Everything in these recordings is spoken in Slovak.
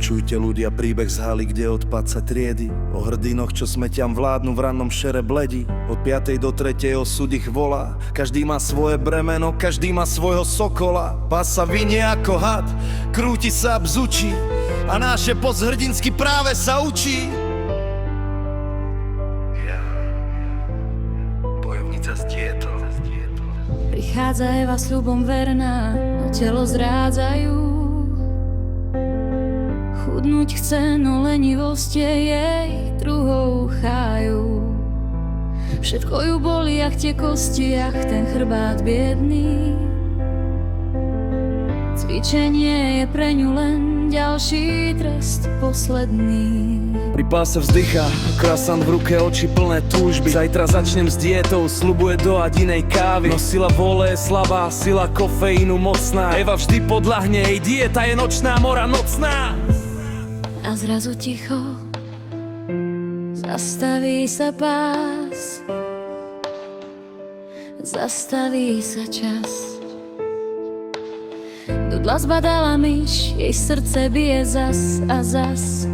Počujte ľudia príbeh z haly, kde odpad sa triedy. O hrdinoch, čo smeťam vládnu v rannom šere bledi. Od 5. do 3. osud ich volá. Každý má svoje bremeno, každý má svojho sokola. Pás sa vinie ako had, krúti sa a bzučí. A náš epos hrdinsky práve sa učí. Bojovnica z Tieto. Prichádza Eva sľubom verná, no telo zrádzajú. Chudnúť chce, no lenivosť je jej druhou cháju. Všetko ju boli, jak tie kosti, jak ten chrbát biedný. Cvičenie je pre ňu len ďalší trest, posledný. Pri páse vzdychá, krasant v ruke, oči plné túžby. Zajtra začnem s dietou, sľubuje doať inej kávy. No sila vôle je slabá, sila kofeínu mocná. Eva vždy podľahne, jej dieta je nočná mora nocná. A zrazu ticho, zastaví sa pás, zastaví sa čas. Dudla zbadala myš, jej srdce bije zas a zas.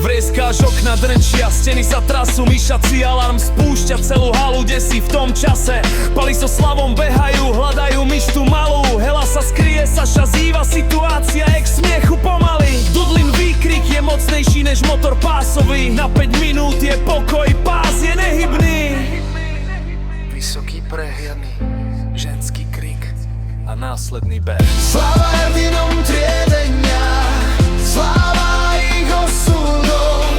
Vrieskáš okna, drnčia, steny sa trasú. Myšací alarm spúšťa celú halu, desí v tom čase. Pali so slavom behajú, hľadajú myš tú malú. Hela sa skrie, Saša zýva, situácia je k smiechu pomaly. Dudlin výkrik je mocnejší než motor pásový. Na 5 minút je pokoj, pás je nehybný. Vysoký prehľadný ženský krik A následný beh. Sláva hrdinom triedenia, sláva ich osudom.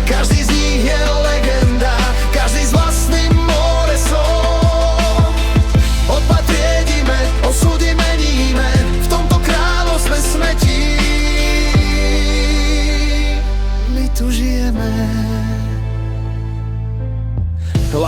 Každý z nich je legenda, každý s vlastným moresom. Odpad triedime, osudy meníme, v tomto kráľovstve smetí. My tu žijeme.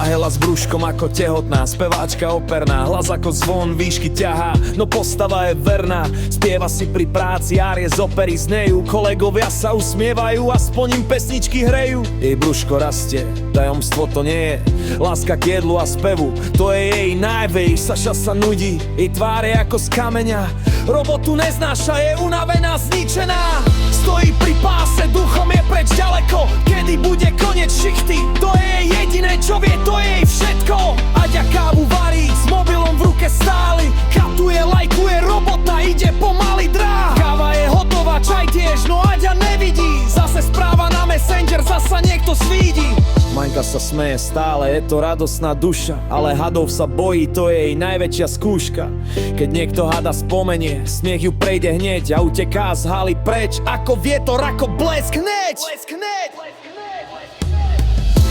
Hela s brúškom ako tehotná, speváčka operná, hlas ako zvon, výšky ťahá, no postava je verná. Spieva si pri práci, árie z opery znejú, kolegovia sa usmievajú, aspoň im pesničky hrejú. Jej brúško rastie, tajomstvo to nie je, láska k jedlu a spevu, to je jej najvej. Saša sa nudí, jej tvár je ako z kameňa, robotu neznáša, je unavená, zničená. Stojí pri páse, duchom je preč ďaleko, kedy bude koniec šichty, to je jej jediné, čo vie, to je jej všetko. Aďa kávu varí, s mobilom v ruke stáli, katuje, lajkuje, robota ide pomaly dráh. Káva je hotová, čaj tiež, no Aďa nevidí, zase správa na Messenger, zasa niekto svídi. Majka sa smeje stále, je to radosná duša, ale hadov sa bojí, to je jej najväčšia skúška. Keď niekto hada spomenie, smiech ju prejde hneď a uteká z haly preč, ako vietor, ako blesk hneď.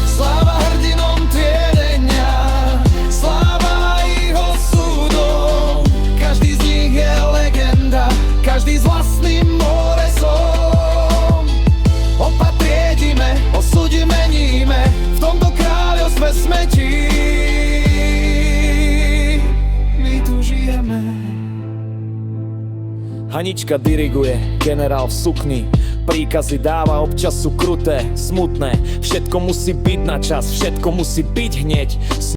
Sláva hrdinom triedenia, sláva ich osudom. Každý z nich je legenda, každý s vlastným moresom. Odpad triedime, osudy meníme, v tomto kráľovstve smetí. My tu žijeme. Hanička diriguje, generál v sukni, príkazy dáva, občas sú kruté, smutné. Všetko musí byť na čas, všetko musí byť hneď.